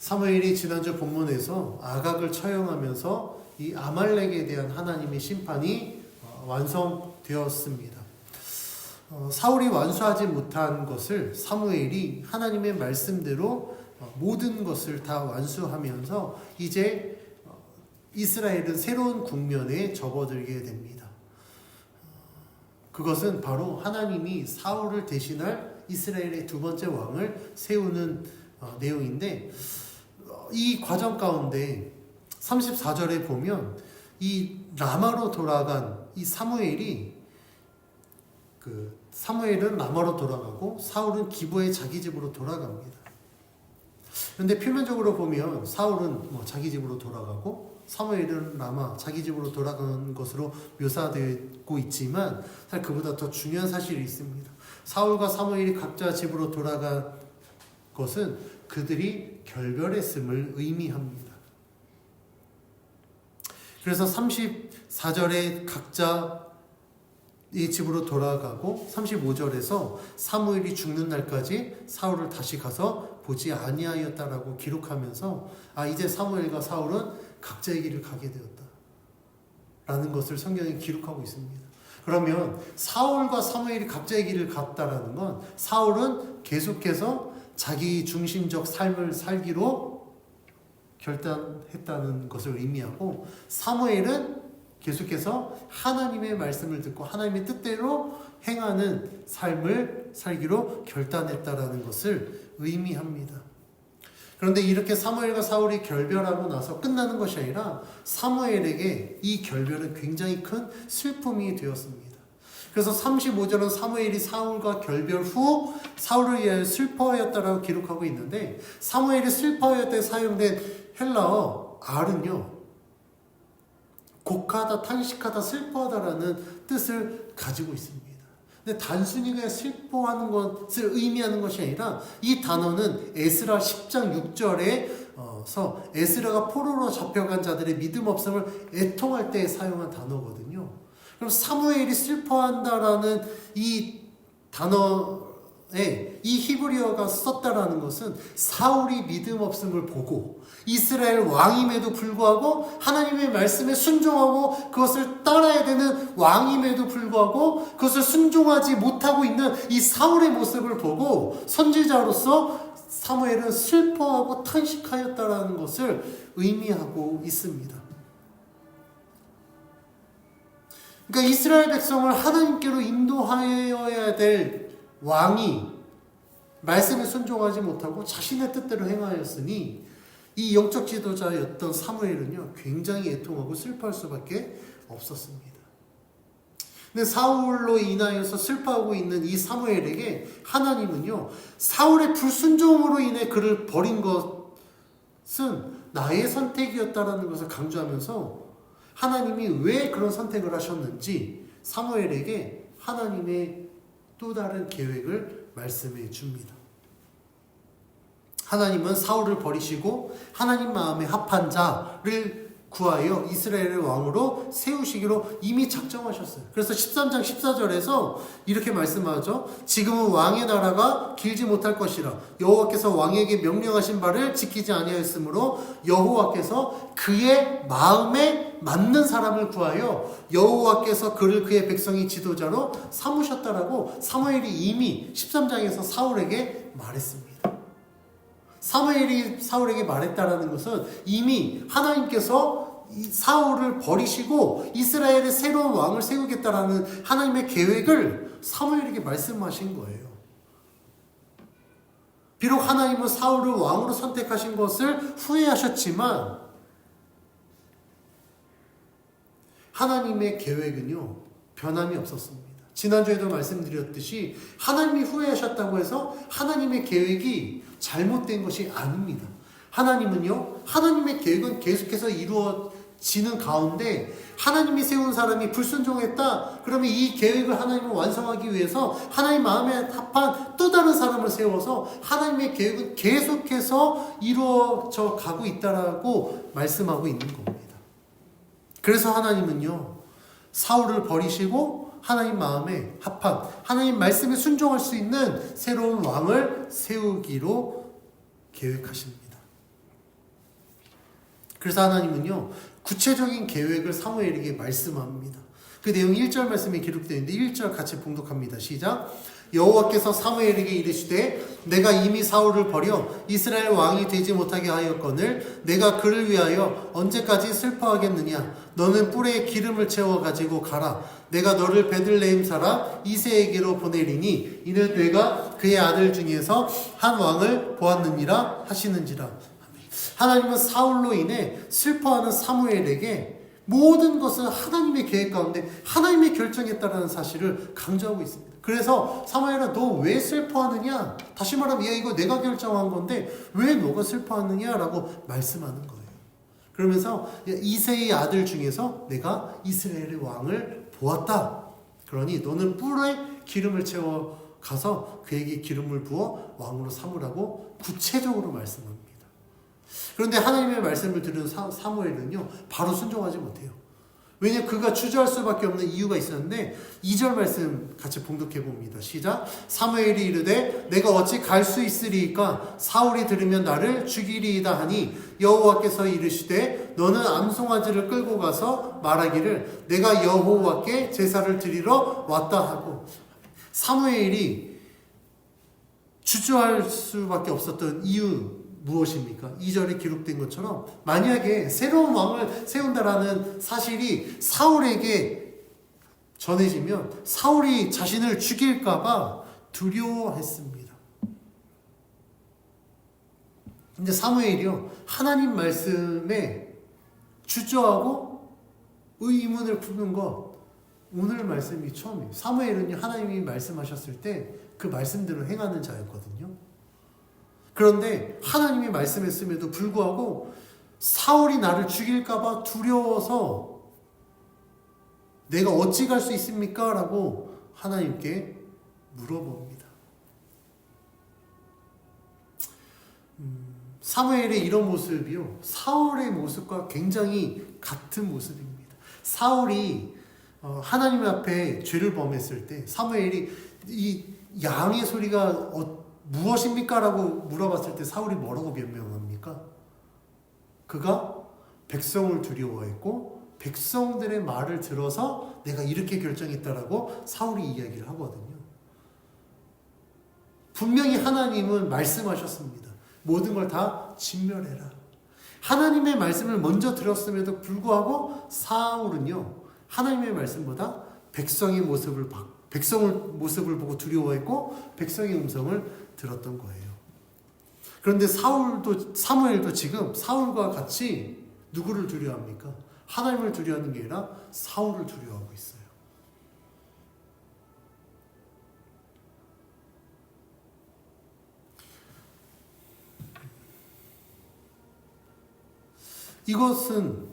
사무엘이 지난주 본문에서 아각을 처형하면서 이 아말렉에 대한 하나님의 심판이 완성되었습니다. 사울이 완수하지 못한 것을 사무엘이 하나님의 말씀대로 모든 것을 다 완수하면서 이제 이스라엘은 새로운 국면에 접어들게 됩니다. 그것은 바로 하나님이 사울을 대신할 이스라엘의 두 번째 왕을 세우는 내용인데, 이 과정 가운데 34절에 보면 이 라마로 돌아간 이 사무엘은 라마로 돌아가고 사울은 기브의 자기 집으로 돌아갑니다. 그런데 표면적으로 보면 사울은 자기 집으로 돌아가고 사무엘은 라마 자기 집으로 돌아가는 것으로 묘사되고 있지만 사실 그보다 더 중요한 사실이 있습니다. 사울과 사무엘이 각자 집으로 돌아간 것은 그들이 결별했음을 의미합니다. 그래서 34절에 각자 이 집으로 돌아가고 35절에서 사무엘이 죽는 날까지 사울을 다시 가서 보지 아니하였다라고 기록하면서 이제 사무엘과 사울은 각자의 길을 가게 되었다 라는 것을 성경에 기록하고 있습니다. 그러면 사울과 사무엘이 각자의 길을 갔다라는 건 사울은 계속해서 자기 중심적 삶을 살기로 결단했다는 것을 의미하고, 사무엘은 계속해서 하나님의 말씀을 듣고 하나님의 뜻대로 행하는 삶을 살기로 결단했다라는 것을 의미합니다. 그런데 이렇게 사무엘과 사울이 결별하고 나서 끝나는 것이 아니라 사무엘에게 이 결별은 굉장히 큰 슬픔이 되었습니다. 그래서 35절은 사무엘이 사울과 결별 후 사울을 위하여 슬퍼하였다라고 기록하고 있는데, 사무엘이 슬퍼하였을 때 사용된 헬라어 알은요, 곡하다, 탄식하다, 슬퍼하다라는 뜻을 가지고 있습니다. 근데 단순히 그냥 슬퍼하는 것을 의미하는 것이 아니라 이 단어는 에스라 10장 6절에서 에스라가 포로로 잡혀간 자들의 믿음 없음을 애통할 때 사용한 단어거든요. 그럼 사무엘이 슬퍼한다라는 이 단어에 이 히브리어가 썼다라는 것은 사울이 믿음 없음을 보고 이스라엘 왕임에도 불구하고 하나님의 말씀에 순종하고 그것을 따라야 되는 왕임에도 불구하고 그것을 순종하지 못하고 있는 이 사울의 모습을 보고 선지자로서 사무엘은 슬퍼하고 탄식하였다라는 것을 의미하고 있습니다. 그러니까 이스라엘 백성을 하나님께로 인도하여야 될 왕이 말씀에 순종하지 못하고 자신의 뜻대로 행하였으니 이 영적 지도자였던 사무엘은요, 굉장히 애통하고 슬퍼할 수밖에 없었습니다. 근데 사울로 인하여서 슬퍼하고 있는 이 사무엘에게 하나님은요, 사울의 불순종으로 인해 그를 버린 것은 나의 선택이었다라는 것을 강조하면서 하나님이 왜 그런 선택을 하셨는지 사무엘에게 하나님의 또 다른 계획을 말씀해 줍니다. 하나님은 사울을 버리시고 하나님 마음에 합한 자를 구하여 이스라엘의 왕으로 세우시기로 이미 작정하셨어요. 그래서 13장 14절에서 이렇게 말씀하죠. 지금은 왕의 나라가 길지 못할 것이라 여호와께서 왕에게 명령하신 바를 지키지 아니하였으므로 여호와께서 그의 마음에 맞는 사람을 구하여 여호와께서 그를 그의 백성의 지도자로 삼으셨다라고 사무엘이 이미 13장에서 사울에게 말했습니다. 사무엘이 사울에게 말했다라는 것은 이미 하나님께서 사울을 버리시고 이스라엘의 새로운 왕을 세우겠다라는 하나님의 계획을 사무엘에게 말씀하신 거예요. 비록 하나님은 사울을 왕으로 선택하신 것을 후회하셨지만 하나님의 계획은요, 변함이 없었습니다. 지난주에도 말씀드렸듯이 하나님이 후회하셨다고 해서 하나님의 계획이 잘못된 것이 아닙니다. 하나님은요, 하나님의 계획은 계속해서 이루어지는 가운데 하나님이 세운 사람이 불순종했다. 그러면 이 계획을 하나님은 완성하기 위해서 하나님 마음에 합한 또 다른 사람을 세워서 하나님의 계획은 계속해서 이루어져 가고 있다라고 말씀하고 있는 겁니다. 그래서 하나님은요, 사울을 버리시고 하나님 마음에 합한 하나님 말씀에 순종할 수 있는 새로운 왕을 세우기로 계획하십니다. 그래서 하나님은요, 구체적인 계획을 사무엘에게 말씀합니다. 그 내용이 1절 말씀에 기록되어 있는데 1절 같이 봉독합니다. 시작. 여호와께서 사무엘에게 이르시되 내가 이미 사울을 버려 이스라엘 왕이 되지 못하게 하였거늘 내가 그를 위하여 언제까지 슬퍼하겠느냐. 너는 뿔에 기름을 채워 가지고 가라. 내가 너를 베들레헴 사람 이새에게로 보내리니 이는 내가 그의 아들 중에서 한 왕을 보았느니라 하시는지라. 하나님은 사울로 인해 슬퍼하는 사무엘에게 모든 것은 하나님의 계획 가운데 하나님의 결정에 따라는 사실을 강조하고 있습니다. 그래서 사무엘아, 너 왜 슬퍼하느냐? 다시 말하면 야, 이거 내가 결정한 건데 왜 너가 슬퍼하느냐? 라고 말씀하는 거예요. 그러면서 이새의 아들 중에서 내가 이스라엘의 왕을 보았다. 그러니 너는 뿔에 기름을 채워 가서 그에게 기름을 부어 왕으로 삼으라고 구체적으로 말씀합니다. 그런데 하나님의 말씀을 들은 사무엘은요, 바로 순종하지 못해요. 왜냐하면 그가 주저할 수밖에 없는 이유가 있었는데 2절 말씀 같이 봉독해 봅니다. 시작. 사무엘이 이르되 내가 어찌 갈 수 있으리이까? 사울이 들으면 나를 죽이리이다 하니 여호와께서 이르시되 너는 암송아지를 끌고 가서 말하기를 내가 여호와께 제사를 드리러 왔다 하고. 사무엘이 주저할 수밖에 없었던 이유 무엇입니까? 2절에 기록된 것처럼 만약에 새로운 왕을 세운다라는 사실이 사울에게 전해지면 사울이 자신을 죽일까봐 두려워했습니다. 근데 사무엘이요, 하나님 말씀에 주저하고 의문을 품는 것, 오늘 말씀이 처음이에요. 사무엘은 하나님이 말씀하셨을 때 그 말씀대로 행하는 자였거든요. 그런데 하나님이 말씀했음에도 불구하고 사울이 나를 죽일까봐 두려워서 내가 어찌 갈 수 있습니까? 라고 하나님께 물어봅니다. 사무엘의 이런 모습이요, 사울의 모습과 굉장히 같은 모습입니다. 사울이 하나님 앞에 죄를 범했을 때 사무엘이 이 양의 소리가 무엇입니까? 라고 물어봤을 때 사울이 뭐라고 변명합니까? 그가 백성을 두려워했고 백성들의 말을 들어서 내가 이렇게 결정했다라고 사울이 이야기를 하거든요. 분명히 하나님은 말씀하셨습니다. 모든 걸 다 진멸해라. 하나님의 말씀을 먼저 들었음에도 불구하고 사울은요, 하나님의 말씀보다 백성의 모습을 보고 두려워했고 백성의 음성을 들었던 거예요. 그런데 사무엘도 지금 사울과 같이 누구를 두려워합니까? 하나님을 두려워하는 게 아니라 사울을 두려워하고 있어요. 이것은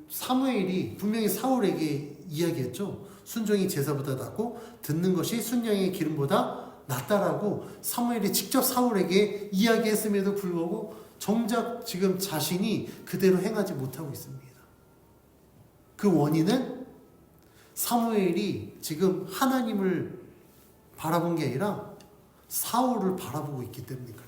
사무엘이 분명히 사울에게 이야기했죠. 순종이 제사보다 낫고 듣는 것이 순양의 기름보다 낫다라고 사무엘이 직접 사울에게 이야기했음에도 불구하고 정작 지금 자신이 그대로 행하지 못하고 있습니다. 그 원인은 사무엘이 지금 하나님을 바라본 게 아니라 사울을 바라보고 있기 때문에 그래요.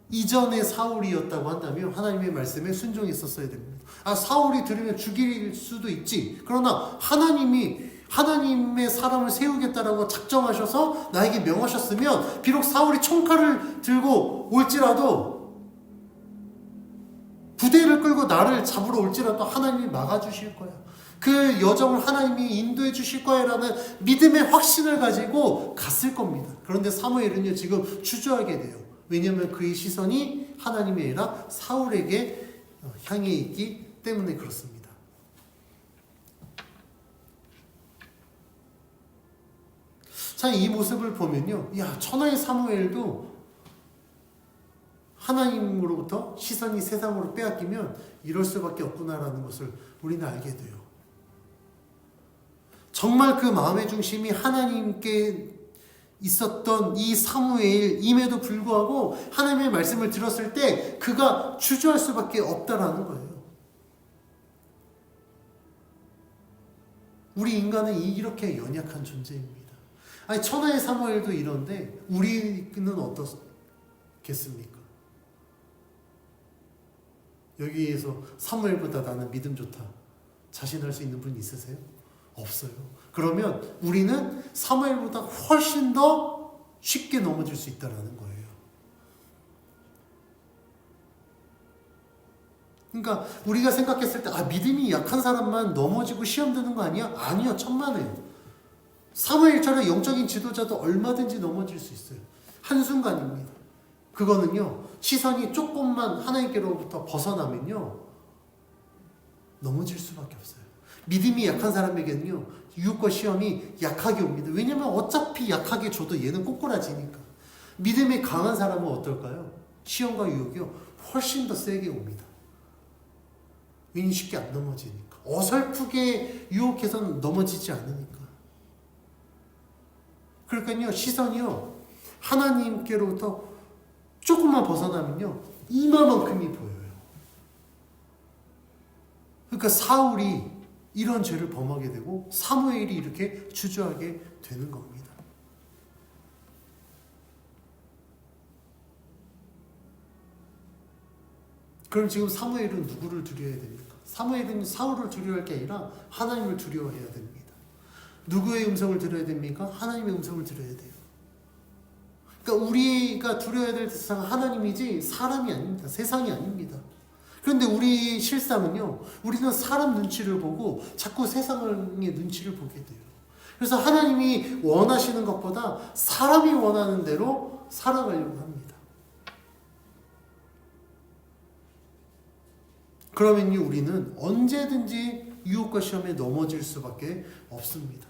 이전에 사울이었다고 한다면 하나님의 말씀에 순종했었어야 됩니다. 사울이 들으면 죽일 수도 있지. 그러나 하나님의 사람을 세우겠다라고 작정하셔서 나에게 명하셨으면 비록 사울이 총칼을 들고 올지라도 부대를 끌고 나를 잡으러 올지라도 하나님이 막아주실 거야. 그 여정을 하나님이 인도해 주실 거야라는 믿음의 확신을 가지고 갔을 겁니다. 그런데 사무엘은요, 지금 주저하게 돼요. 왜냐하면 그의 시선이 하나님이 아니라 사울에게 향해 있기 때문에 그렇습니다. 자, 이 모습을 보면요, 천하의 사무엘도 하나님으로부터 시선이 세상으로 빼앗기면 이럴 수밖에 없구나라는 것을 우리는 알게 돼요. 정말 그 마음의 중심이 하나님께 있었던 이 사무엘임에도 불구하고 하나님의 말씀을 들었을 때 그가 주저할 수밖에 없다라는 거예요. 우리 인간은 이렇게 연약한 존재입니다. 아니 천하의 사무엘도 이런데 우리는 어떻겠습니까? 여기에서 사무엘보다 나는 믿음 좋다 자신할 수 있는 분 있으세요? 없어요. 그러면 우리는 사무엘보다 훨씬 더 쉽게 넘어질 수 있다는 거예요. 그러니까 우리가 생각했을 때 믿음이 약한 사람만 넘어지고 시험 드는 거 아니야? 아니요. 천만에요. 사무엘처럼 영적인 지도자도 얼마든지 넘어질 수 있어요. 한순간입니다. 그거는요. 시선이 조금만 하나님께로부터 벗어나면요. 넘어질 수밖에 없어요. 믿음이 약한 사람에게는요. 유혹과 시험이 약하게 옵니다. 왜냐면 어차피 약하게 줘도 얘는 꼬꾸라지니까. 믿음이 강한 사람은 어떨까요? 시험과 유혹이요. 훨씬 더 세게 옵니다. 왜냐면 쉽게 안 넘어지니까. 어설프게 유혹해서는 넘어지지 않으니까. 그러니까요. 시선이요. 하나님께로부터 조금만 벗어나면요. 이마만큼이 보여요. 그러니까 사울이 이런 죄를 범하게 되고 사무엘이 이렇게 주저하게 되는 겁니다. 그럼 지금 사무엘은 누구를 두려워해야 됩니까? 사무엘은 사울을 두려워할 게 아니라 하나님을 두려워해야 됩니다. 누구의 음성을 들어야 됩니까? 하나님의 음성을 들어야 돼요. 그러니까 우리가 두려워야 될 대상은 하나님이지 사람이 아닙니다. 세상이 아닙니다. 그런데 우리 실상은요. 우리는 사람 눈치를 보고 자꾸 세상의 눈치를 보게 돼요. 그래서 하나님이 원하시는 것보다 사람이 원하는 대로 살아가려고 합니다. 그러면요. 우리는 언제든지 유혹과 시험에 넘어질 수밖에 없습니다.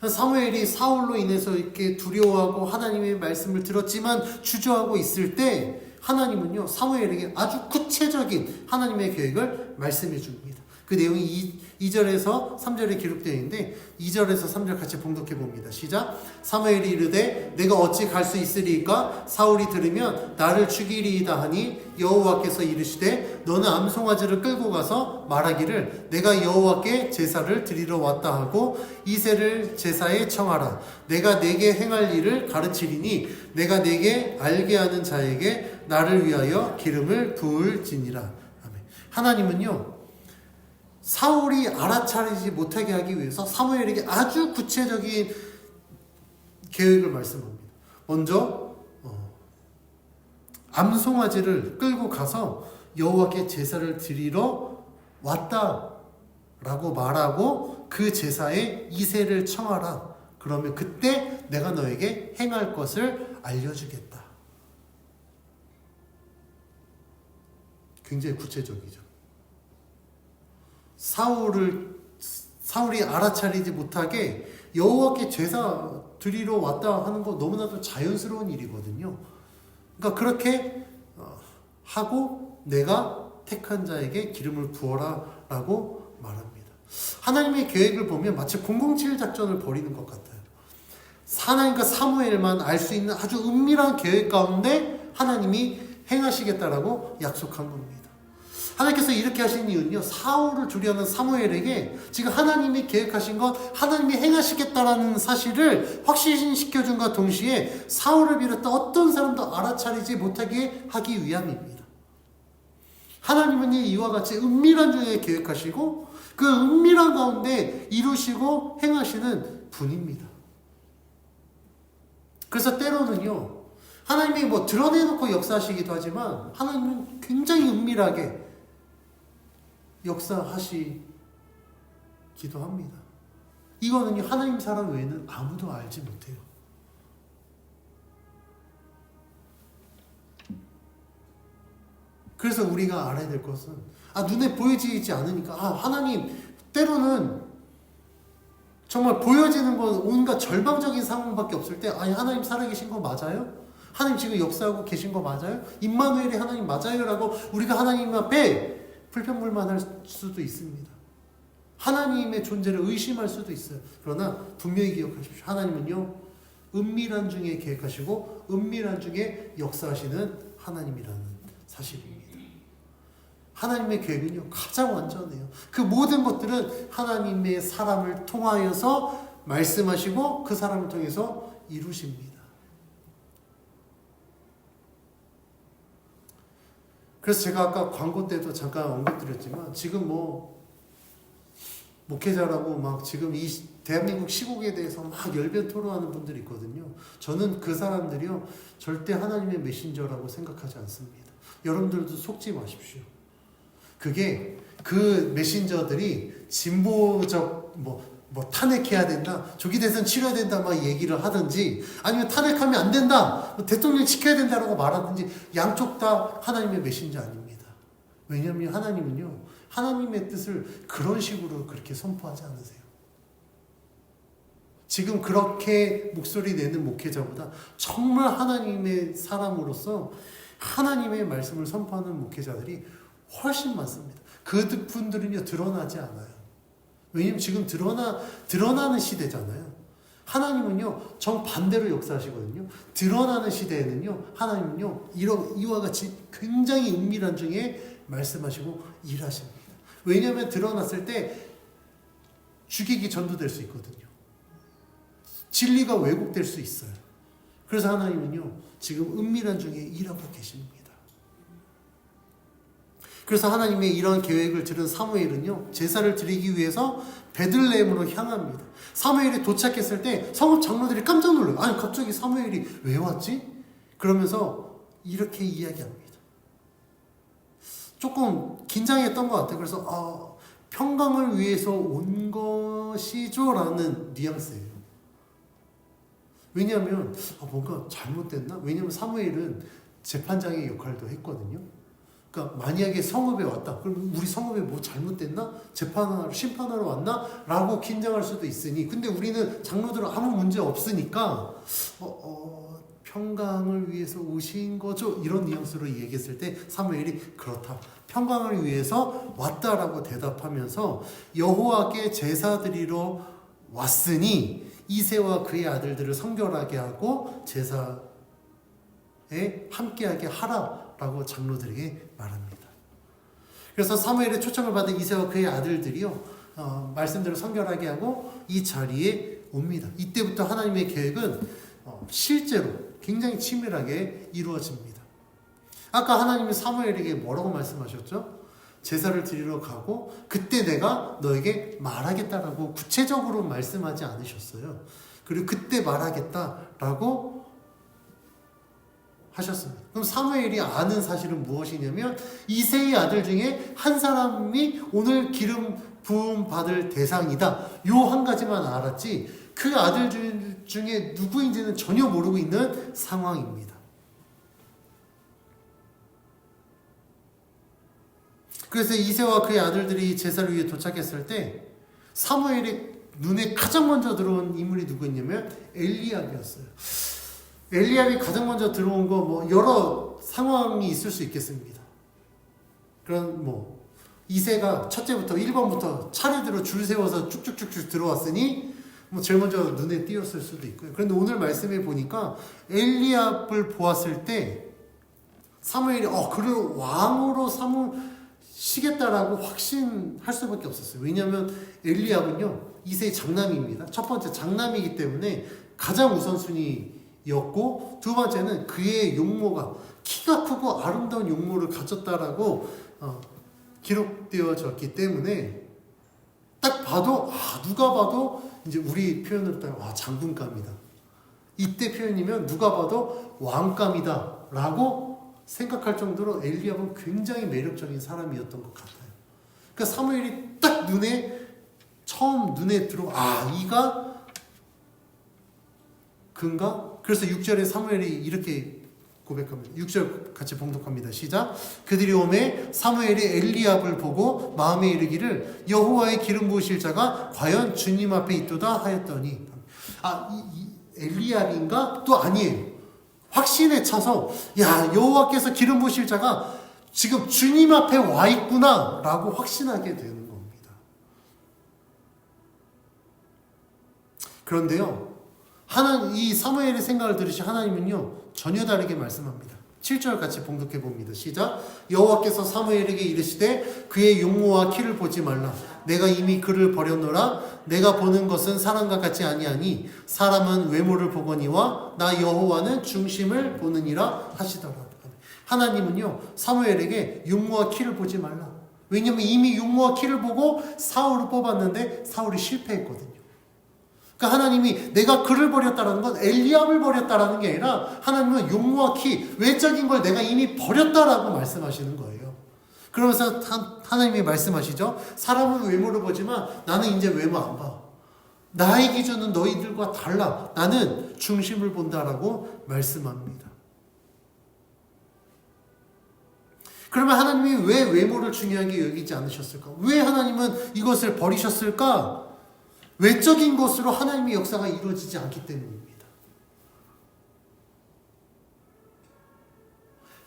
사무엘이 사울로 인해서 이렇게 두려워하고 하나님의 말씀을 들었지만 주저하고 있을 때 하나님은요 사무엘에게 아주 구체적인 하나님의 계획을 말씀해 줍니다. 그 내용이 2절에서 3절에 기록되어 있는데 2절에서 3절 같이 봉독해 봅니다. 시작. 사무엘이 이르되 내가 어찌 갈 수 있으리이까? 사울이 들으면 나를 죽이리이다 하니 여호와께서 이르시되 너는 암송아지를 끌고 가서 말하기를 내가 여호와께 제사를 드리러 왔다 하고 이새를 제사에 청하라. 내가 내게 행할 일을 가르치리니 내가 내게 알게 하는 자에게 나를 위하여 기름을 부을지니라. 아멘. 하나님은요 사울이 알아차리지 못하게 하기 위해서 사무엘에게 아주 구체적인 계획을 말씀합니다. 먼저 암송아지를 끌고 가서 여호와께 제사를 드리러 왔다라고 말하고 그 제사에 이새를 청하라. 그러면 그때 내가 너에게 행할 것을 알려주겠다. 굉장히 구체적이죠. 사울이 알아차리지 못하게 여호와께 제사 드리러 왔다 하는 거 너무나도 자연스러운 일이거든요. 그러니까 그렇게 하고 내가 택한 자에게 기름을 부어라 라고 말합니다. 하나님의 계획을 보면 마치 007 작전을 벌이는 것 같아요. 하나님과 사무엘만 알 수 있는 아주 은밀한 계획 가운데 하나님이 행하시겠다라고 약속한 겁니다. 하나님께서 이렇게 하신 이유는요. 사울을 두려워하는 사무엘에게 지금 하나님이 계획하신 것 하나님이 행하시겠다라는 사실을 확신시켜준과 동시에 사울을 비롯한 어떤 사람도 알아차리지 못하게 하기 위함입니다. 하나님은 이와 같이 은밀한 중에 계획하시고 그 은밀한 가운데 이루시고 행하시는 분입니다. 그래서 때로는요. 하나님이 드러내놓고 역사하시기도 하지만 하나님은 굉장히 은밀하게 역사하시기도 합니다. 이거는요, 하나님 사람 외에는 아무도 알지 못해요. 그래서 우리가 알아야 될 것은 눈에 보여지지 않으니까 하나님 때로는 정말 보여지는 건 온갖 절망적인 상황밖에 없을 때 하나님 살아계신 거 맞아요? 하나님 지금 역사하고 계신 거 맞아요? 임마누엘이 하나님 맞아요? 라고 우리가 하나님 앞에 불평불만할 수도 있습니다. 하나님의 존재를 의심할 수도 있어요. 그러나 분명히 기억하십시오. 하나님은요 은밀한 중에 계획하시고 은밀한 중에 역사하시는 하나님이라는 사실입니다. 하나님의 계획은요 가장 완전해요. 그 모든 것들은 하나님의 사람을 통하여서 말씀하시고 그 사람을 통해서 이루십니다. 그래서 제가 아까 광고 때도 잠깐 언급드렸지만 지금 목회자라고 막 지금 이 대한민국 시국에 대해서 막 열변 토론하는 분들이 있거든요. 저는 그 사람들이요 절대 하나님의 메신저라고 생각하지 않습니다. 여러분들도 속지 마십시오. 그게 그 메신저들이 진보적 탄핵해야 된다, 조기 대선 치러야 된다 막 얘기를 하든지, 아니면 탄핵하면 안 된다, 대통령 지켜야 된다라고 말하든지, 양쪽 다 하나님의 메신저 아닙니다. 왜냐하면 하나님은요 하나님의 뜻을 그런 식으로 그렇게 선포하지 않으세요. 지금 그렇게 목소리 내는 목회자보다 정말 하나님의 사람으로서 하나님의 말씀을 선포하는 목회자들이 훨씬 많습니다. 그분들은요 드러나지 않아요. 왜냐면 지금 드러나는 시대잖아요. 하나님은요 정반대로 역사하시거든요. 드러나는 시대에는요 하나님은요 이와 같이 굉장히 은밀한 중에 말씀하시고 일하십니다. 왜냐하면 드러났을 때 죽이기 전도될 수 있거든요. 진리가 왜곡될 수 있어요. 그래서 하나님은요 지금 은밀한 중에 일하고 계십니다. 그래서 하나님의 이런 계획을 들은 사무엘은요 제사를 드리기 위해서 베들레헴으로 향합니다. 사무엘이 도착했을 때 성읍 장로들이 깜짝 놀라요. 아니 갑자기 사무엘이 왜 왔지? 그러면서 이렇게 이야기합니다. 조금 긴장했던 것 같아요. 그래서 평강을 위해서 온 것이죠 라는 뉘앙스예요. 왜냐하면 뭔가 잘못됐나? 왜냐하면 사무엘은 재판장의 역할도 했거든요. 그러니까 만약에 성읍에 왔다, 그럼 우리 성읍에 뭐 잘못됐나? 심판하러 왔나? 라고 긴장할 수도 있으니, 근데 우리는 장로들은 아무 문제 없으니까 평강을 위해서 오신 거죠? 이런 뉘앙스로 얘기했을 때 사무엘이 그렇다, 평강을 위해서 왔다라고 대답하면서 여호와께 제사 드리러 왔으니 이새와 그의 아들들을 성결하게 하고 제사에 함께하게 하라라고 장로들에게 말합니다. 그래서 사무엘의 초청을 받은 이새와 그의 아들들이요 말씀대로 성결하게 하고 이 자리에 옵니다. 이때부터 하나님의 계획은 실제로 굉장히 치밀하게 이루어집니다. 아까 하나님이 사무엘에게 뭐라고 말씀하셨죠? 제사를 드리러 가고 그때 내가 너에게 말하겠다라고 구체적으로 말씀하지 않으셨어요. 그리고 그때 말하겠다라고 하셨습니다. 그럼 사무엘이 아는 사실은 무엇이냐면 이새의 아들 중에 한 사람이 오늘 기름 부음 받을 대상이다. 요 한 가지만 알았지 그 아들 중에 누구인지는 전혀 모르고 있는 상황입니다. 그래서 이새와 그의 아들들이 제사를 위해 도착했을 때 사무엘의 눈에 가장 먼저 들어온 인물이 누구였냐면 엘리압이었어요. 엘리압이 가장 먼저 들어온 거 여러 상황이 있을 수 있겠습니다. 그런 이새가 첫째부터 1번부터 차례대로 줄 세워서 쭉쭉쭉쭉 들어왔으니 제일 먼저 눈에 띄었을 수도 있고요. 그런데 오늘 말씀에 보니까 엘리압을 보았을 때 사무엘이 그를 왕으로 삼으시겠다라고 확신할 수밖에 없었어요. 왜냐하면 엘리압은요 이새의 장남입니다. 첫 번째 장남이기 때문에 가장 우선순위였고, 두 번째는 그의 용모가 키가 크고 아름다운 용모를 가졌다라고 기록되어졌기 때문에 딱 봐도 누가 봐도 이제 우리 표현으로 따르면 장군감이다. 이때 표현이면 누가 봐도 왕감이다 라고 생각할 정도로 엘리압은 굉장히 매력적인 사람이었던 것 같아요. 그러니까 사무엘이 딱 처음 눈에 들어 이가 그인가? 그래서 6절에 사무엘이 이렇게 고백합니다. 6절 같이 봉독합니다. 시작. 그들이 오매 사무엘이 엘리압을 보고 마음에 이르기를 여호와의 기름 부으실 자가 과연 주님 앞에 있도다 하였더니 엘리압인가? 또 아니에요. 확신에 차서 여호와께서 기름 부으실 자가 지금 주님 앞에 와 있구나 라고 확신하게 되는 겁니다. 그런데요 이 사무엘의 생각을 들으신 하나님은요 전혀 다르게 말씀합니다. 7절 같이 봉독해 봅니다. 시작. 여호와께서 사무엘에게 이르시되 그의 용모와 키를 보지 말라. 내가 이미 그를 버렸노라. 내가 보는 것은 사람과 같지 아니하니 사람은 외모를 보거니와 나 여호와는 중심을 보느니라 하시더라. 하나님은요 사무엘에게 육모와 키를 보지 말라. 왜냐하면 이미 육모와 키를 보고 사울을 뽑았는데 사울이 실패했거든요. 그러니까 하나님이 내가 그를 버렸다라는 건 엘리압을 버렸다라는 게 아니라 하나님은 육모와 키, 외적인 걸 내가 이미 버렸다라고 말씀하시는 거예요. 그러면서 하나님이 말씀하시죠. 사람은 외모를 보지만 나는 이제 외모 안 봐. 나의 기준은 너희들과 달라. 나는 중심을 본다라고 말씀합니다. 그러면 하나님이 왜 외모를 중요하게 여기지 않으셨을까? 왜 하나님은 이것을 버리셨을까? 외적인 것으로 하나님의 역사가 이루어지지 않기 때문입니다.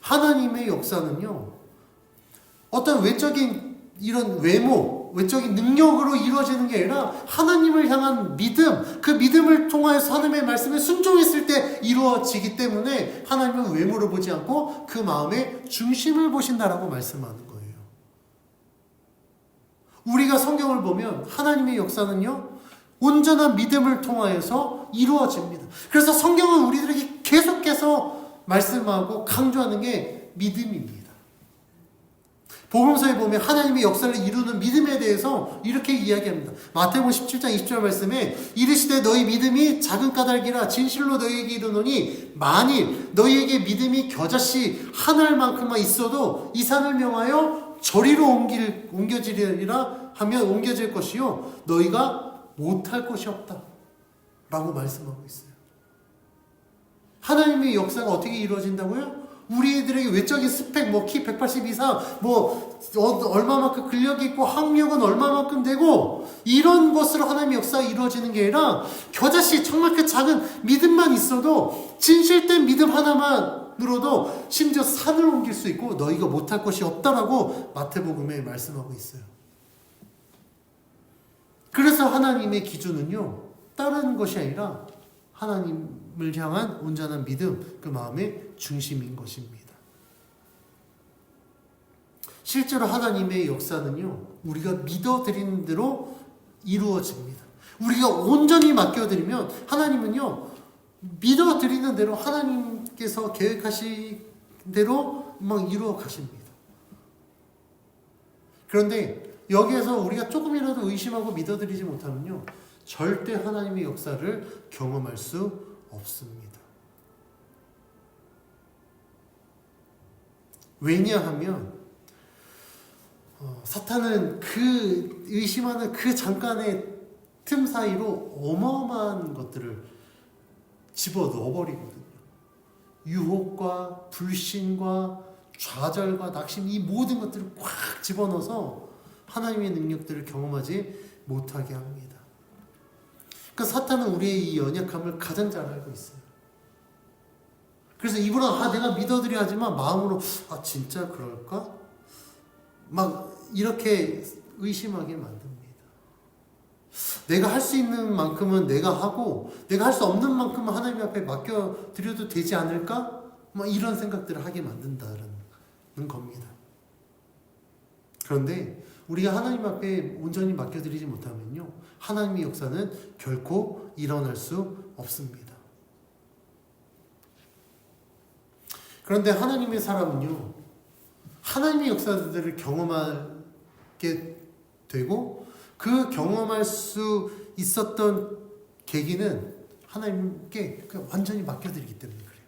하나님의 역사는요, 어떤 외적인 이런 외모, 외적인 능력으로 이루어지는 게 아니라 하나님을 향한 믿음, 그 믿음을 통하여서 하나님의 말씀에 순종했을 때 이루어지기 때문에 하나님은 외모를 보지 않고 그 마음의 중심을 보신다라고 말씀하는 거예요. 우리가 성경을 보면 하나님의 역사는요, 온전한 믿음을 통하여서 이루어집니다. 그래서 성경은 우리들에게 계속해서 말씀하고 강조하는 게 믿음입니다. 복음서에 보면 하나님의 역사를 이루는 믿음에 대해서 이렇게 이야기합니다. 마태복음 17장 20절 말씀에 이르시되 너희 믿음이 작은 까닭이라 진실로 너희에게 이르노니 만일 너희에게 믿음이 겨자씨 한 알만큼만 있어도 이 산을 명하여 저리로 옮겨지리라 하면 옮겨질 것이요 너희가 못할 것이 없다 라고 말씀하고 있어요. 하나님의 역사가 어떻게 이루어진다고요? 우리들에게 외적인 스펙, 키 180 이상, 얼마만큼 근력이 있고 학력은 얼마만큼 되고, 이런 것으로 하나님의 역사가 이루어지는 게 아니라, 겨자씨, 정말 그 작은 믿음만 있어도, 진실된 믿음 하나만으로도 심지어 산을 옮길 수 있고, 너희가 못할 것이 없다라고 마태복음에 말씀하고 있어요. 그래서 하나님의 기준은요, 다른 것이 아니라, 하나님을 향한 온전한 믿음, 그 마음의 중심인 것입니다. 실제로 하나님의 역사는요, 우리가 믿어드리는 대로 이루어집니다. 우리가 온전히 맡겨드리면 하나님은요, 믿어드리는 대로 하나님께서 계획하신 대로 막 이루어 가십니다. 그런데 여기에서 우리가 조금이라도 의심하고 믿어드리지 못하면요, 절대 하나님의 역사를 경험할 수 없습니다. 왜냐하면 사탄은 그 의심하는 그 잠깐의 틈 사이로 어마어마한 것들을 집어넣어버리거든요. 유혹과 불신과 좌절과 낙심, 이 모든 것들을 꽉 집어넣어서 하나님의 능력들을 경험하지 못하게 합니다. 그러니까 사탄은 우리의 이 연약함을 가장 잘 알고 있어요. 그래서 입으로 내가 믿어드려야 하지만 마음으로 진짜 그럴까? 막 이렇게 의심하게 만듭니다. 내가 할 수 있는 만큼은 내가 하고 내가 할 수 없는 만큼은 하나님 앞에 맡겨드려도 되지 않을까? 막 이런 생각들을 하게 만든다는 겁니다. 그런데 우리가 하나님 앞에 온전히 맡겨드리지 못하면요, 하나님의 역사는 결코 일어날 수 없습니다. 그런데 하나님의 사람은요, 하나님의 역사들을 경험하게 되고 그 경험할 수 있었던 계기는 하나님께 완전히 맡겨드리기 때문에 그래요.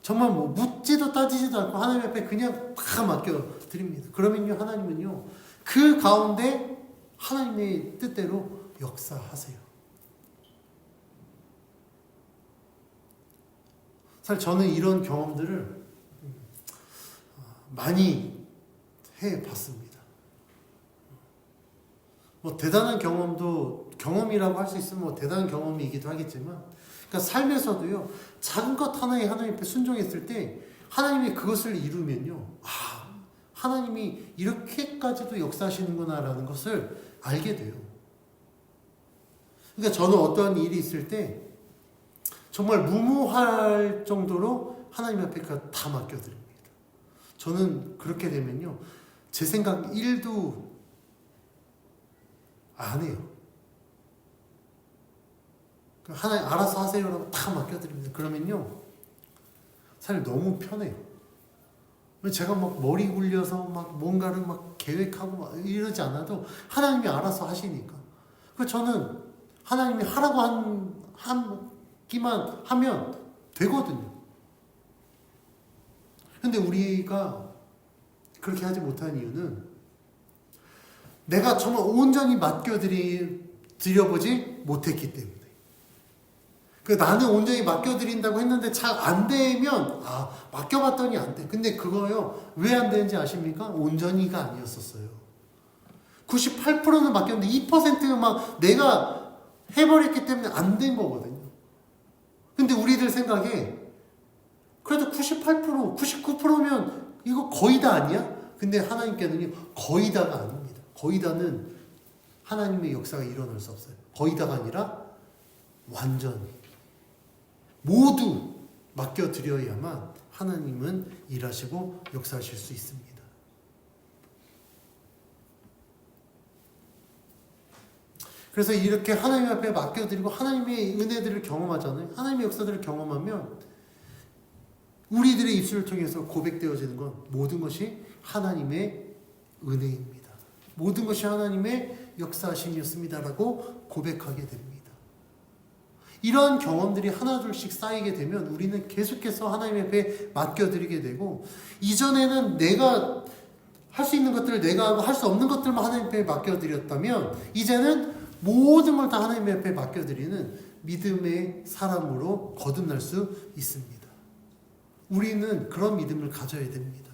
정말 묻지도 따지지도 않고 하나님 앞에 그냥 다 맡겨드립니다. 그러면요, 하나님은요, 그 가운데 하나님의 뜻대로 역사하세요. 사실 저는 이런 경험들을 많이 해봤습니다. 대단한 경험이라고 할 수 있으면 대단한 경험이기도 하겠지만, 그러니까 삶에서도요, 작은 것 하나에 하나님 앞에 순종했을 때 하나님이 그것을 이루면요, 하나님이 이렇게까지도 역사하시는구나라는 것을 알게 돼요. 그러니까 저는 어떠한 일이 있을 때 정말 무모할 정도로 하나님 앞에 다 맡겨드립니다. 저는 그렇게 되면요, 제 생각 1도 안 해요. 하나님 알아서 하세요라고 다 맡겨드립니다. 그러면요, 사실 너무 편해요. 제가 막 머리 굴려서 막 뭔가를 막 계획하고 막 이러지 않아도 하나님이 알아서 하시니까. 그래서 저는 하나님이 하라고 하기만 하면 되거든요. 근데 우리가 그렇게 하지 못한 이유는 내가 정말 온전히 맡겨드려보지 못했기 때문에. 나는 온전히 맡겨드린다고 했는데 잘 안 되면 맡겨봤더니 안 돼. 근데 그거요, 왜 안 되는지 아십니까? 온전히가 아니었었어요. 98%는 맡겼는데 2%는 막 내가 해버렸기 때문에 안 된 거거든요. 근데 우리들 생각에 그래도 98%, 99%면 이거 거의 다 아니야? 근데 하나님께는요, 거의 다가 아닙니다. 거의 다는 하나님의 역사가 일어날 수 없어요. 거의 다가 아니라 완전히. 모두 맡겨드려야만 하나님은 일하시고 역사하실 수 있습니다. 그래서 이렇게 하나님 앞에 맡겨드리고 하나님의 은혜들을 경험하잖아요. 하나님의 역사들을 경험하면 우리들의 입술을 통해서 고백되어지는 건 모든 것이 하나님의 은혜입니다. 모든 것이 하나님의 역사하심이었습니다라고 고백하게 됩니다. 이러한 경험들이 하나둘씩 쌓이게 되면 우리는 계속해서 하나님 앞에 맡겨드리게 되고, 이전에는 내가 할 수 있는 것들을 내가 하고 할 수 없는 것들만 하나님 앞에 맡겨드렸다면 이제는 모든 걸 다 하나님 앞에 맡겨드리는 믿음의 사람으로 거듭날 수 있습니다. 우리는 그런 믿음을 가져야 됩니다.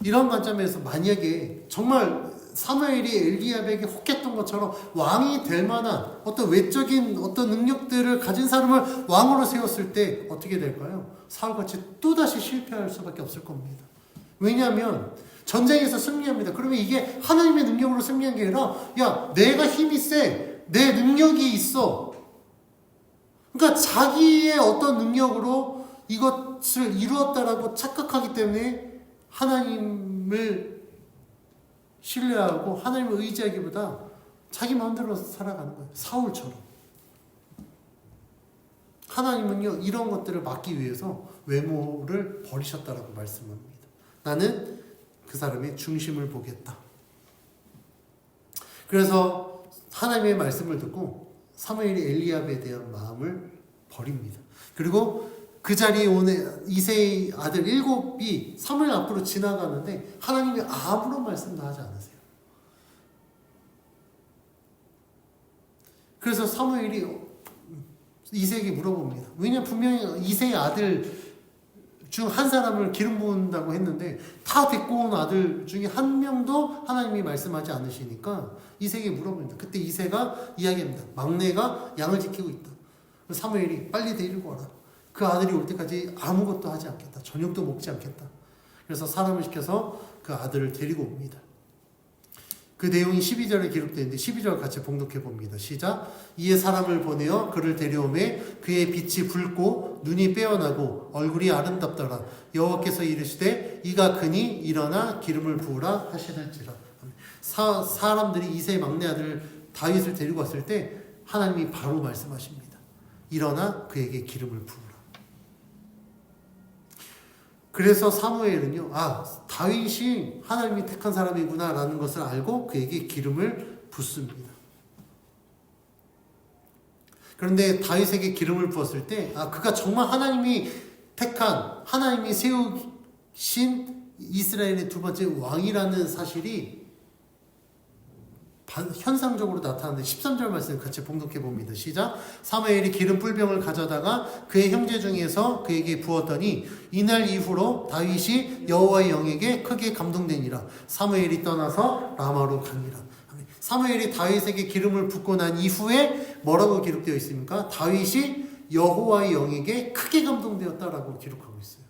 이런 관점에서 만약에 정말 사무엘이 엘리압에게 혹했던 것처럼 왕이 될 만한 어떤 외적인 어떤 능력들을 가진 사람을 왕으로 세웠을 때 어떻게 될까요? 사울같이 또다시 실패할 수밖에 없을 겁니다. 왜냐하면 전쟁에서 승리합니다. 그러면 이게 하나님의 능력으로 승리한 게 아니라, 야, 내가 힘이 세, 내 능력이 있어. 그러니까 자기의 어떤 능력으로 이것을 이루었다라고 착각하기 때문에 하나님을 신뢰하고 하나님을 의지하기보다 자기 마음대로 살아가는 거예요. 사울처럼. 하나님은요, 이런 것들을 막기 위해서 외모를 버리셨다라고 말씀합니다. 나는 그 사람의 중심을 보겠다. 그래서 하나님의 말씀을 듣고 사무엘이 엘리압에 대한 마음을 버립니다. 그리고 그 자리에 오는 이새의 아들 7이 사무엘 앞으로 지나가는데 하나님이 아무런 말씀도 하지 않으세요. 그래서 사무엘이 이새에게 물어봅니다. 왜냐하면 분명히 이새의 아들 중 한 사람을 기름 부은다고 했는데 다 데리고 온 아들 중에 한 명도 하나님이 말씀하지 않으시니까 이새에게 물어봅니다. 그때 이새가 이야기합니다. 막내가 양을 지키고 있다. 사무엘이 빨리 데리고 와라. 그 아들이 올 때까지 아무것도 하지 않겠다. 저녁도 먹지 않겠다. 그래서 사람을 시켜서 그 아들을 데리고 옵니다. 그 내용이 12절에 기록되어 있는데 12절 같이 봉독해 봅니다. 시작. 이에 사람을 보내어 그를 데려오매 그의 빛이 붉고 눈이 빼어나고 얼굴이 아름답더라. 여호와께서 이르시되 이가 크니 일어나 기름을 부으라 하시는지라. 사람들이 이새의 막내 아들 다윗을 데리고 왔을 때 하나님이 바로 말씀하십니다. 일어나 그에게 기름을 부으라. 그래서 사무엘은요, 다윗이 하나님이 택한 사람이구나 라는 것을 알고 그에게 기름을 붓습니다. 그런데 다윗에게 기름을 부었을 때 그가 정말 하나님이 택한, 하나님이 세우신 이스라엘의 두 번째 왕이라는 사실이 현상적으로 나타나는데 13절 말씀 같이 봉독해 봅니다. 시작. 사무엘이 기름 뿔병을 가져다가 그의 형제 중에서 그에게 부었더니 이날 이후로 다윗이 여호와의 영에게 크게 감동되니라. 사무엘이 떠나서 라마로 가니라. 사무엘이 다윗에게 기름을 붓고 난 이후에 뭐라고 기록되어 있습니까? 다윗이 여호와의 영에게 크게 감동되었다라고 기록하고 있어요.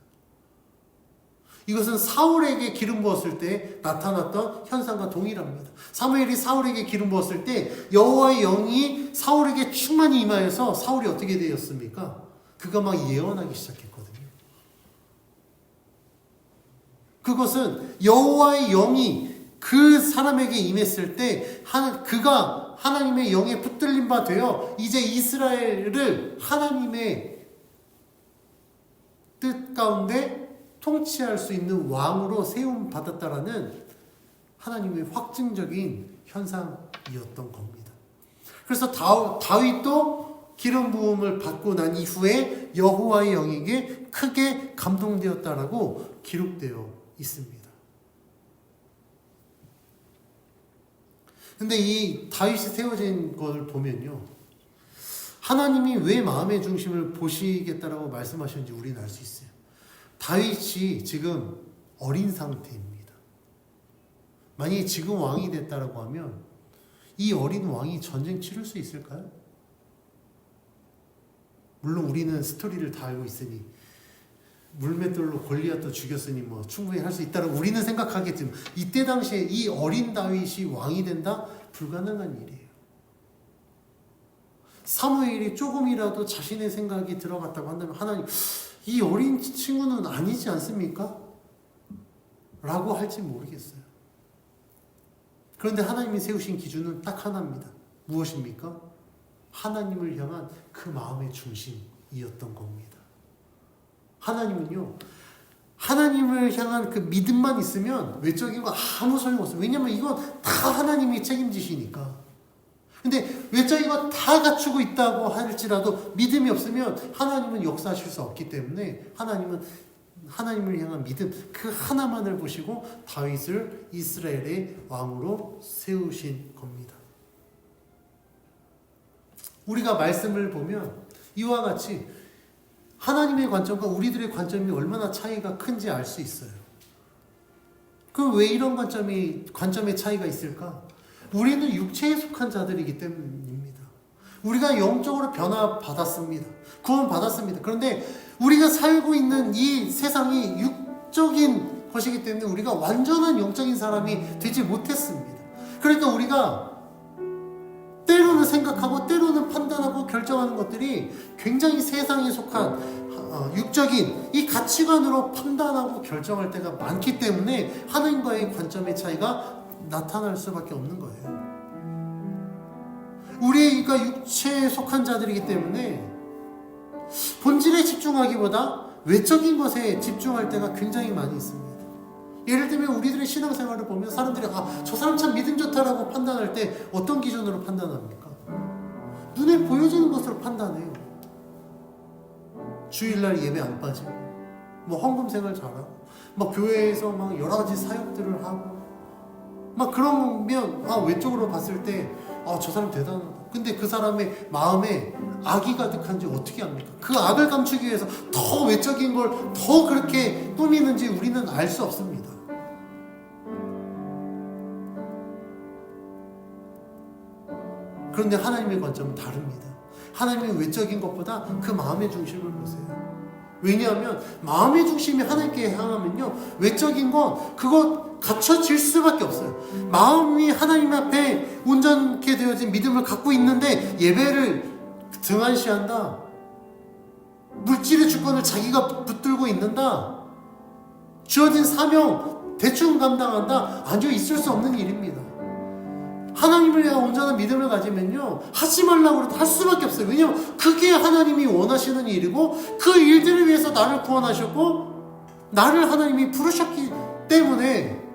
이것은 사울에게 기름 부었을 때 나타났던 현상과 동일합니다. 사무엘이 사울에게 기름 부었을 때 여호와의 영이 사울에게 충만히 임하여서 사울이 어떻게 되었습니까? 그가 막 예언하기 시작했거든요. 그것은 여호와의 영이 그 사람에게 임했을 때 그가 하나님의 영에 붙들린 바 되어 이제 이스라엘을 하나님의 뜻 가운데 통치할 수 있는 왕으로 세움 받았다라는 하나님의 확증적인 현상이었던 겁니다. 그래서 다윗도 기름 부음을 받고 난 이후에 여호와의 영에게 크게 감동되었다라고 기록되어 있습니다. 근데 이 다윗이 세워진 걸 보면요, 하나님이 왜 마음의 중심을 보시겠다라고 말씀하셨는지 우리는 알 수 있어요. 다윗이 지금 어린 상태입니다. 만약에 지금 왕이 됐다라고 하면 이 어린 왕이 전쟁 치를 수 있을까요? 물론 우리는 스토리를 다 알고 있으니 물맷돌로 골리앗도 죽였으니 뭐 충분히 할 수 있다고 우리는 생각하겠지만 이때 당시에 이 어린 다윗이 왕이 된다? 불가능한 일이에요. 사무엘이 조금이라도 자신의 생각이 들어갔다고 한다면 하나님, 이 어린 친구는 아니지 않습니까? 라고 할지 모르겠어요. 그런데 하나님이 세우신 기준은 딱 하나입니다. 무엇입니까? 하나님을 향한 그 마음의 중심이었던 겁니다. 하나님은요, 하나님을 향한 그 믿음만 있으면 외적인 거 아무 소용없어요. 왜냐면 이건 다 하나님이 책임지시니까. 근데 외적인 거 다 갖추고 있다고 할지라도 믿음이 없으면 하나님은 역사하실 수 없기 때문에 하나님은 하나님을 향한 믿음 그 하나만을 보시고 다윗을 이스라엘의 왕으로 세우신 겁니다. 우리가 말씀을 보면 이와 같이 하나님의 관점과 우리들의 관점이 얼마나 차이가 큰지 알 수 있어요. 그럼 왜 이런 관점의 차이가 있을까? 우리는 육체에 속한 자들이기 때문입니다. 우리가 영적으로 변화받았습니다. 구원받았습니다. 그런데 우리가 살고 있는 이 세상이 육적인 것이기 때문에 우리가 완전한 영적인 사람이 되지 못했습니다. 그러니까 우리가 때로는 생각하고 때로는 판단하고 결정하는 것들이 굉장히 세상에 속한 육적인 이 가치관으로 판단하고 결정할 때가 많기 때문에 하나님과의 관점의 차이가 나타날 수밖에 없는 거예요. 우리가 육체에 속한 자들이기 때문에 본질에 집중하기보다 외적인 것에 집중할 때가 굉장히 많이 있습니다. 예를 들면 우리들의 신앙생활을 보면 사람들이 저 사람 참 믿음 좋다라고 판단할 때 어떤 기준으로 판단합니까? 눈에 보여지는 것으로 판단해요. 주일날 예배 안 빠지고 뭐 헌금 생활 잘하고 막 교회에서 막 여러 가지 사역들을 하고 막 그러면 외적으로 봤을 때 저 사람 대단하다. 근데 그 사람의 마음에 악이 가득한지 어떻게 합니까? 그 악을 감추기 위해서 더 외적인 걸 더 그렇게 꾸미는지 우리는 알 수 없습니다. 그런데 하나님의 관점은 다릅니다. 하나님의 외적인 것보다 그 마음의 중심을 보세요. 왜냐하면 마음의 중심이 하나님께 향하면요, 외적인 건 그거 갖춰질 수밖에 없어요. 마음이 하나님 앞에 온전케 되어진 믿음을 갖고 있는데 예배를 등한시한다, 물질의 주권을 자기가 붙들고 있는다, 주어진 사명 대충 감당한다, 아니요, 있을 수 없는 일입니다. 하나님을 향한 온전한 믿음을 가지면요, 하지 말라고 해도 할 수밖에 없어요. 왜냐하면 그게 하나님이 원하시는 일이고 그 일들을 위해서 나를 구원하셨고 나를 하나님이 부르셨기 때문에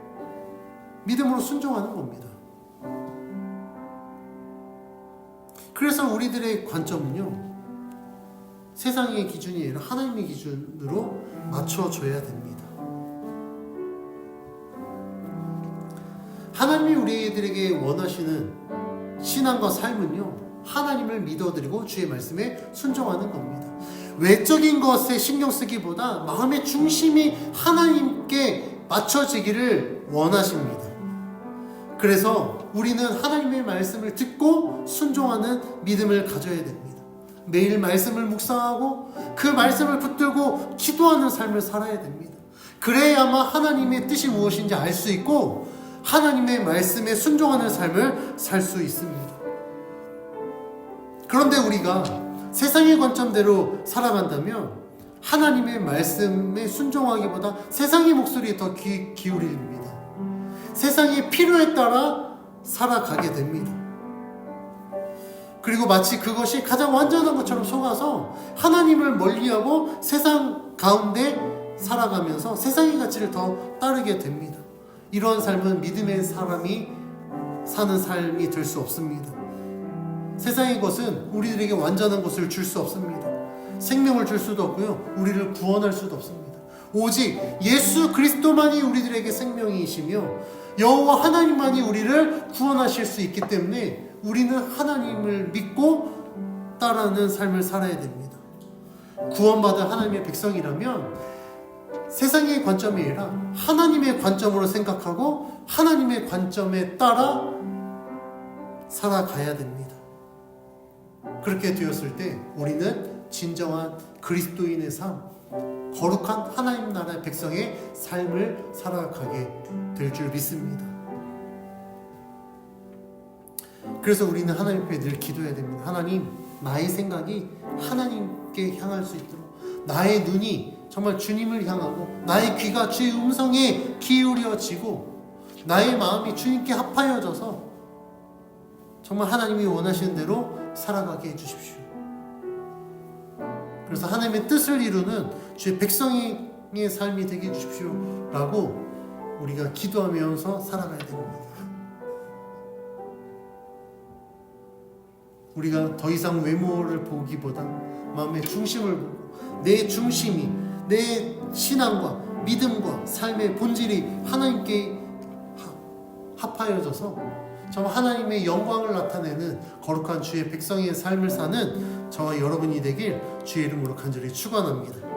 믿음으로 순종하는 겁니다. 그래서 우리들의 관점은요, 세상의 기준이 아니라 하나님의 기준으로 맞춰줘야 됩니다. 하나님이 우리들에게 원하시는 신앙과 삶은요, 하나님을 믿어드리고 주의 말씀에 순종하는 겁니다. 외적인 것에 신경 쓰기보다 마음의 중심이 하나님께 맞춰지기를 원하십니다. 그래서 우리는 하나님의 말씀을 듣고 순종하는 믿음을 가져야 됩니다. 매일 말씀을 묵상하고 그 말씀을 붙들고 기도하는 삶을 살아야 됩니다. 그래야만 하나님의 뜻이 무엇인지 알 수 있고 하나님의 말씀에 순종하는 삶을 살 수 있습니다. 그런데 우리가 세상의 관점대로 살아간다면 하나님의 말씀에 순종하기보다 세상의 목소리에 더 귀 기울입니다. 세상의 필요에 따라 살아가게 됩니다. 그리고 마치 그것이 가장 완전한 것처럼 속아서 하나님을 멀리하고 세상 가운데 살아가면서 세상의 가치를 더 따르게 됩니다. 이러한 삶은 믿음의 사람이 사는 삶이 될 수 없습니다. 세상의 것은 우리들에게 완전한 것을 줄 수 없습니다. 생명을 줄 수도 없고요, 우리를 구원할 수도 없습니다. 오직 예수 그리스도만이 우리들에게 생명이시며 여호와 하나님만이 우리를 구원하실 수 있기 때문에 우리는 하나님을 믿고 따르는 삶을 살아야 됩니다. 구원받은 하나님의 백성이라면 세상의 관점이 아니라 하나님의 관점으로 생각하고 하나님의 관점에 따라 살아가야 됩니다. 그렇게 되었을 때 우리는 진정한 그리스도인의 삶, 거룩한 하나님 나라의 백성의 삶을 살아가게 될 줄 믿습니다. 그래서 우리는 하나님 앞에 늘 기도해야 됩니다. 하나님, 나의 생각이 하나님께 향할 수 있도록, 나의 눈이 정말 주님을 향하고, 나의 귀가 주의 음성에 기울여지고, 나의 마음이 주님께 합하여져서 정말 하나님이 원하시는 대로 살아가게 해주십시오. 그래서 하나님의 뜻을 이루는 주의 백성의 삶이 되게 해주십시오 라고 우리가 기도하면서 살아가야 됩니다. 우리가 더 이상 외모를 보기보다 마음의 중심을 보고, 내 중심이, 내 신앙과 믿음과 삶의 본질이 하나님께 합하여져서 정말 하나님의 영광을 나타내는 거룩한 주의 백성의 삶을 사는 저와 여러분이 되길 주의 이름으로 간절히 축원합니다.